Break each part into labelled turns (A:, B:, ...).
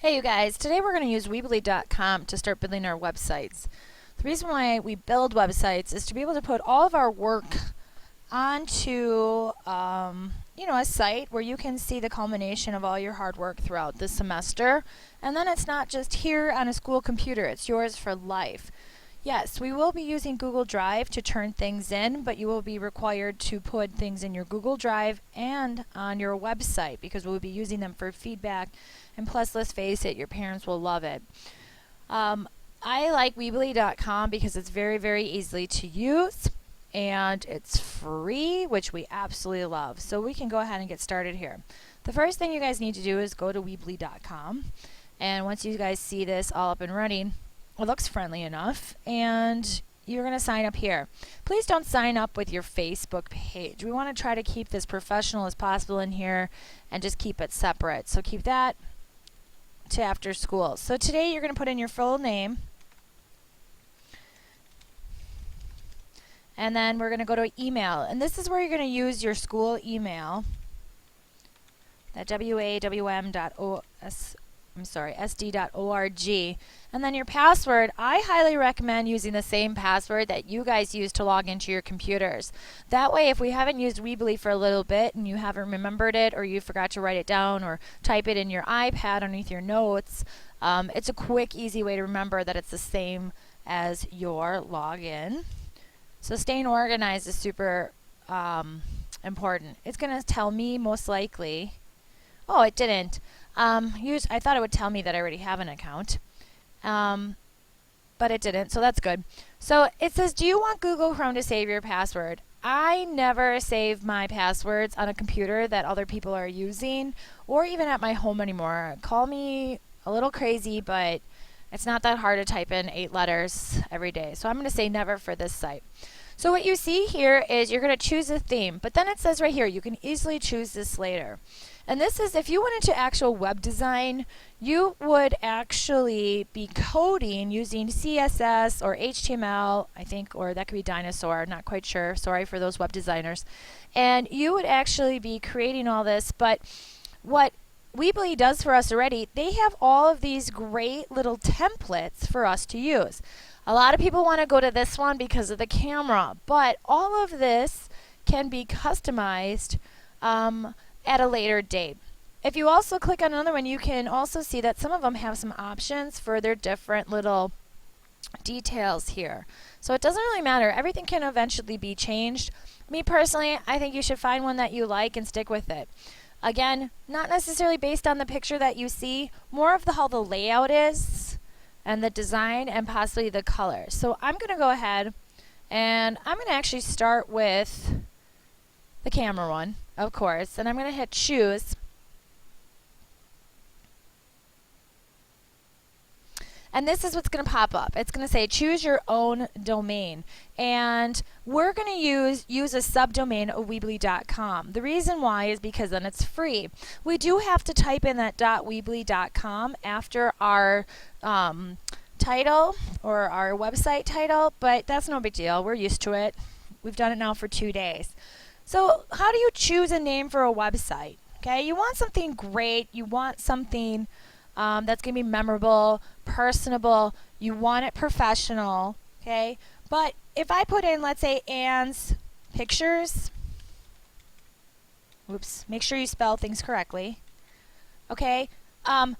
A: Hey you guys, today we're going to use Weebly.com to start building our websites. The reason why we build websites is to be able to put all of our work onto a site where you can see the culmination of all your hard work throughout the semester. And then it's not just here on a school computer, it's yours for life. Yes, we will be using Google Drive to turn things in, but you will be required to put things in your Google Drive and on your website because we'll be using them for feedback. And plus, let's face it, your parents will love it. I like Weebly.com because it's very, very easily to use and it's free, which we absolutely love. So we can go ahead and get started here. The first thing you guys need to do is go to Weebly.com. And once you guys see this all up and running, it looks friendly enough, and you're going to sign up here. Please don't sign up with your Facebook page. We want to try to keep this professional as possible in here and just keep it separate. So keep that to after school. So today you're going to put in your full name, and then we're going to go to email. And this is where you're going to use your school email, that sd.org, and then your password. I highly recommend using the same password that you guys use to log into your computers. That way, if we haven't used Weebly for a little bit and you haven't remembered it, or you forgot to write it down or type it in your iPad underneath your notes, it's a quick, easy way to remember that it's the same as your login. So staying organized is super important. It's going to tell me most likely. Oh, it didn't. I thought it would tell me that I already have an account, but it didn't, so that's good. So it says, do you want Google Chrome to save your password? I never save my passwords on a computer that other people are using, or even at my home anymore. Call me a little crazy, but it's not that hard to type in 8 letters every day. So I'm going to say never for this site. So what you see here is you're going to choose a theme, but then it says right here, you can easily choose this later. And this is, if you went into actual web design, you would actually be coding using CSS or HTML, I think, or that could be Dinosaur, not quite sure, sorry for those web designers. And you would actually be creating all this, but what Weebly does for us already, they have all of these great little templates for us to use. A lot of people want to go to this one because of the camera, but all of this can be customized at a later date. If you also click on another one, you can also see that some of them have some options for their different little details here. So it doesn't really matter. Everything can eventually be changed. Me personally, I think you should find one that you like and stick with it. Again, not necessarily based on the picture that you see, more of how the layout is and the design and possibly the color. So I'm going to go ahead and I'm going to actually start with the camera one, of course, and I'm going to hit choose. And this is what's going to pop up. It's going to say choose your own domain. And we're going to use a subdomain of Weebly.com. The reason why is because then it's free. We do have to type in that .weebly.com after our title or our website title, but that's no big deal. We're used to it. We've done it now for 2 days. So how do you choose a name for a website? Okay, you want something great. You want something that's going to be memorable, personable. You want it professional. Okay, but if I put in, let's say, Anne's Pictures. Oops, make sure you spell things correctly. Okay,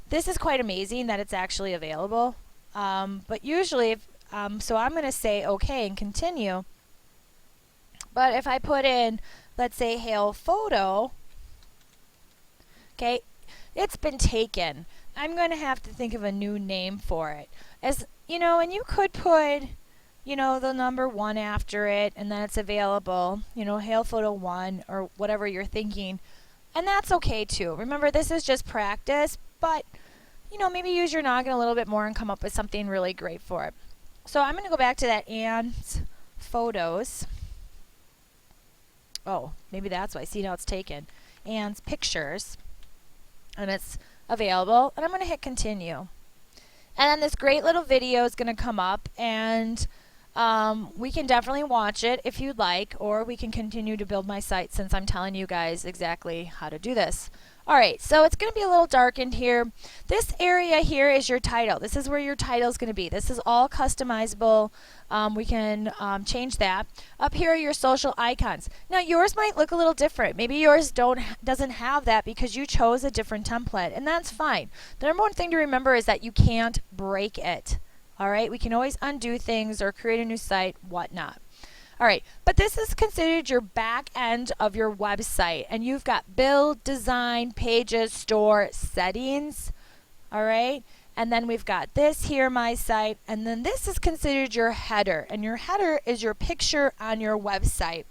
A: this is quite amazing that it's actually available. But usually, so I'm going to say OK and continue. But if I put in, let's say, Hail Photo, okay, it's been taken. I'm going to have to think of a new name for it. As you know, and you could put, the number 1 after it, and then it's available, Hail Photo 1 or whatever you're thinking. And that's okay too. Remember, this is just practice, but, maybe use your noggin a little bit more and come up with something really great for it. So I'm going to go back to that Anne's Photos. Oh, maybe that's why. See, now it's taken. Anne's Pictures. And it's available. And I'm going to hit continue. And then this great little video is going to come up. And we can definitely watch it if you'd like. Or we can continue to build my site since I'm telling you guys exactly how to do this. All right, so it's going to be a little darkened here. This area here is your title. This is where your title is going to be. This is all customizable. We can change that. Up here are your social icons. Now yours might look a little different. Maybe yours doesn't have that because you chose a different template, and that's fine. The number one thing to remember is that you can't break it. All right, we can always undo things or create a new site, whatnot. All right, but this is considered your back end of your website, and you've got build, design, pages, store, settings. All right, and then we've got this here, my site, and then this is considered your header, and your header is your picture on your website.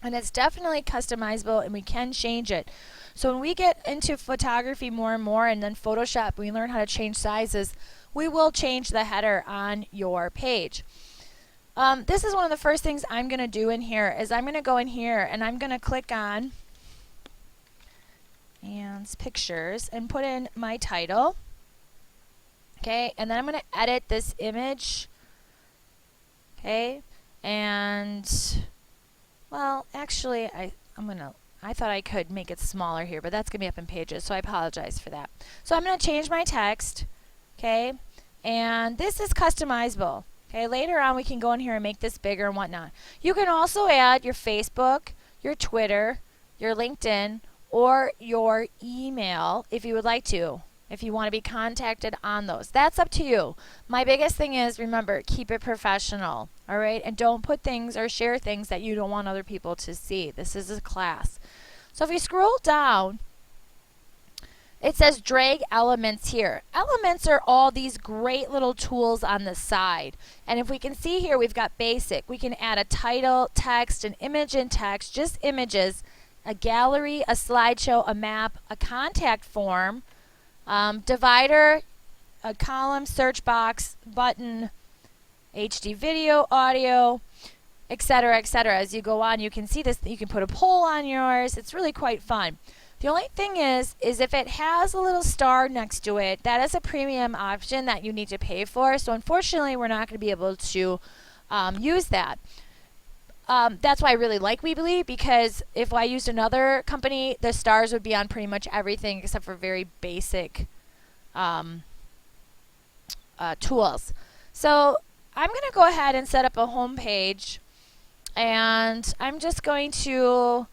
A: And it's definitely customizable, and we can change it. So when we get into photography more and more, and then Photoshop, we learn how to change sizes, we will change the header on your page. This is one of the first things I'm going to do in here is I'm going to go in here and I'm going to click on and pictures and put in my title. Okay, and then I'm going to edit this image. Okay, and well, actually I thought I could make it smaller here, but that's going to be up in pages, so I apologize for that. So I'm going to change my text. Okay, and this is customizable. Okay, later on we can go in here and make this bigger and whatnot. You can also add your Facebook, your Twitter, your LinkedIn, or your email if you would like to, if you want to be contacted on those. That's up to you. My biggest thing is, remember, keep it professional, all right? And don't put things or share things that you don't want other people to see. This is a class. So if you scroll down, it says drag elements here. Elements are all these great little tools on the side. And if we can see here, we've got basic. We can add a title, text, an image and text, just images, a gallery, a slideshow, a map, a contact form, divider, a column, search box, button, HD video, audio, etc., etc. As you go on, you can see this. You can put a poll on yours. It's really quite fun. The only thing is if it has a little star next to it, that is a premium option that you need to pay for. So unfortunately, we're not going to be able to use that. That's why I really like Weebly, because if I used another company, the stars would be on pretty much everything except for very basic tools. So I'm going to go ahead and set up a home page, and I'm just going to,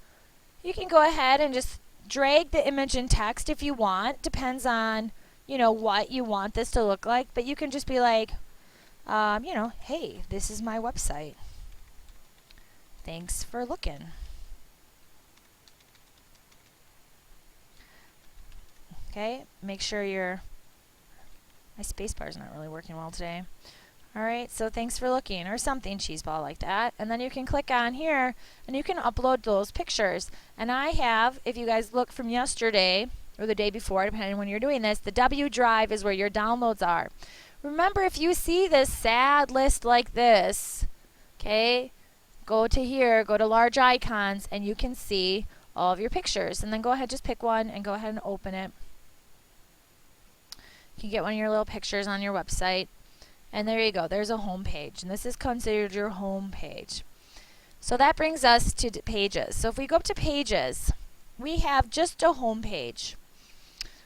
A: you can go ahead and just drag the image and text if you want. Depends on, you know, what you want this to look like. But you can just be like, you know, hey, this is my website. Thanks for looking. Okay, make sure my space bar is not really working well today. Alright, so thanks for looking, or something cheeseball like that. And then you can click on here and you can upload those pictures. And I have, if you guys look from yesterday or the day before, depending on when you're doing this, the W drive is where your downloads are. Remember, if you see this sad list like this, okay, go to here, go to large icons, and you can see all of your pictures. And then go ahead, just pick one and go ahead and open it. You can get one of your little pictures on your website. And there you go, there's a home page, and this is considered your home page. So that brings us to pages. So if we go up to pages, we have just a home page.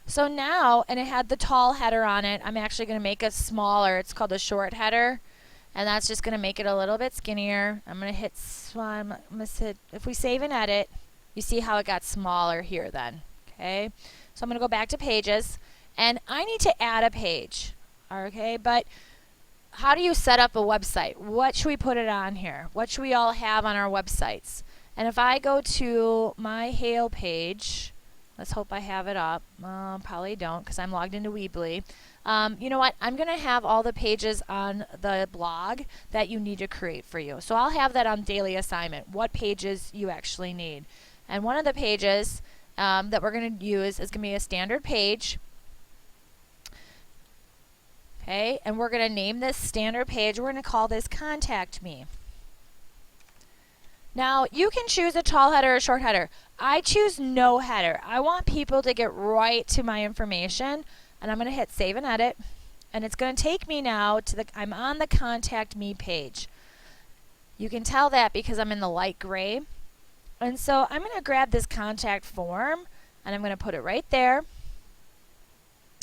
A: So now, and it had the tall header on it, I'm actually going to make it smaller. It's called a short header, and that's just going to make it a little bit skinnier. I'm going to hit, if we save and edit, you see how it got smaller here then. Okay, so I'm going to go back to pages, and I need to add a page. Okay, but how do you set up a website? What should we put it on here? What should we all have on our websites? And if I go to my Hail page, let's hope I have it up. Probably don't, because I'm logged into Weebly. You know what? I'm going to have all the pages on the blog that you need to create for you. So I'll have that on daily assignment, what pages you actually need. And one of the pages that we're going to use is going to be a standard page. Okay, and we're going to name this standard page. We're going to call this Contact Me. Now, you can choose a tall header or a short header. I choose no header. I want people to get right to my information, and I'm going to hit Save and Edit, and it's going to take me now to I'm on the Contact Me page. You can tell that because I'm in the light gray. And so I'm going to grab this contact form, And I'm going to put it right there.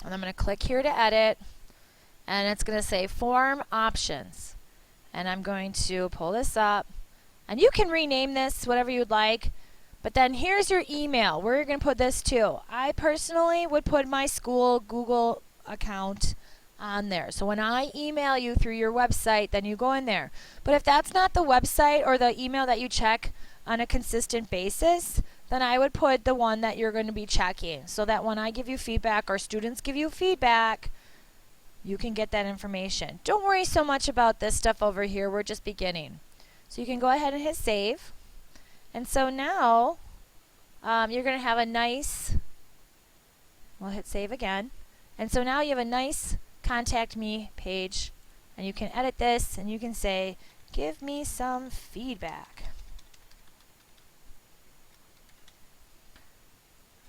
A: And I'm going to click here to edit. And it's going to say form options. And I'm going to pull this up. And you can rename this whatever you'd like. But then here's your email where you're going to put this to. I personally would put my school Google account on there. So when I email you through your website, then you go in there. But if that's not the website or the email that you check on a consistent basis, then I would put the one that you're going to be checking so that when I give you feedback or students give you feedback, you can get that information. Don't worry so much about this stuff over here. We're just beginning. So you can go ahead and hit save. And so now you're going to have a nice, we'll hit save again. And so now you have a nice contact me page. And you can edit this and you can say, give me some feedback.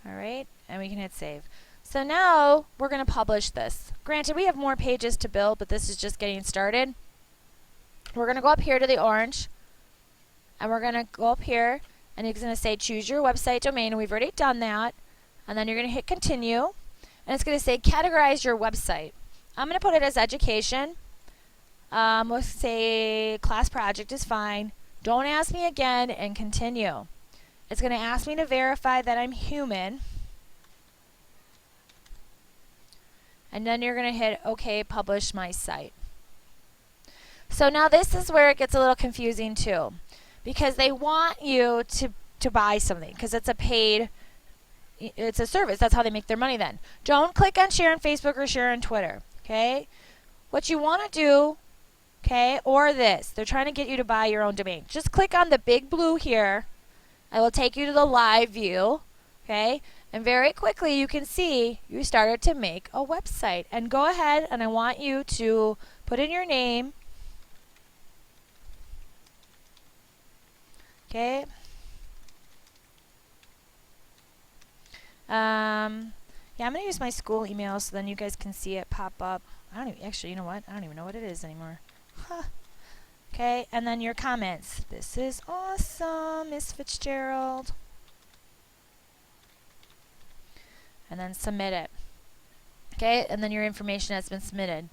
A: Alright, and we can hit save. So now we're going to publish this. Granted, we have more pages to build, but this is just getting started. We're going to go up here to the orange, and we're going to go up here, and it's going to say choose your website domain, and we've already done that. And then you're going to hit continue, and it's going to say categorize your website. I'm going to put it as education. We'll say class project is fine. Don't ask me again, and continue. It's going to ask me to verify that I'm human. And then you're going to hit OK, publish my site. So now this is where it gets a little confusing too, because they want you to buy something because it's a paid, it's a service. That's how they make their money then. Don't click on share on Facebook or share on Twitter. Okay? What you want to do, okay, or this, they're trying to get you to buy your own domain. Just click on the big blue here. I will take you to the live view, okay? And very quickly you can see you started to make a website. And go ahead and I want you to put in your name. Okay. Yeah, I'm going to use my school email so then you guys can see it pop up. I don't even, actually, you know what? I don't even know what it is anymore. Huh. Okay, and then your comments. This is awesome, Miss Fitzgerald. And then submit it. Okay, and then your information has been submitted.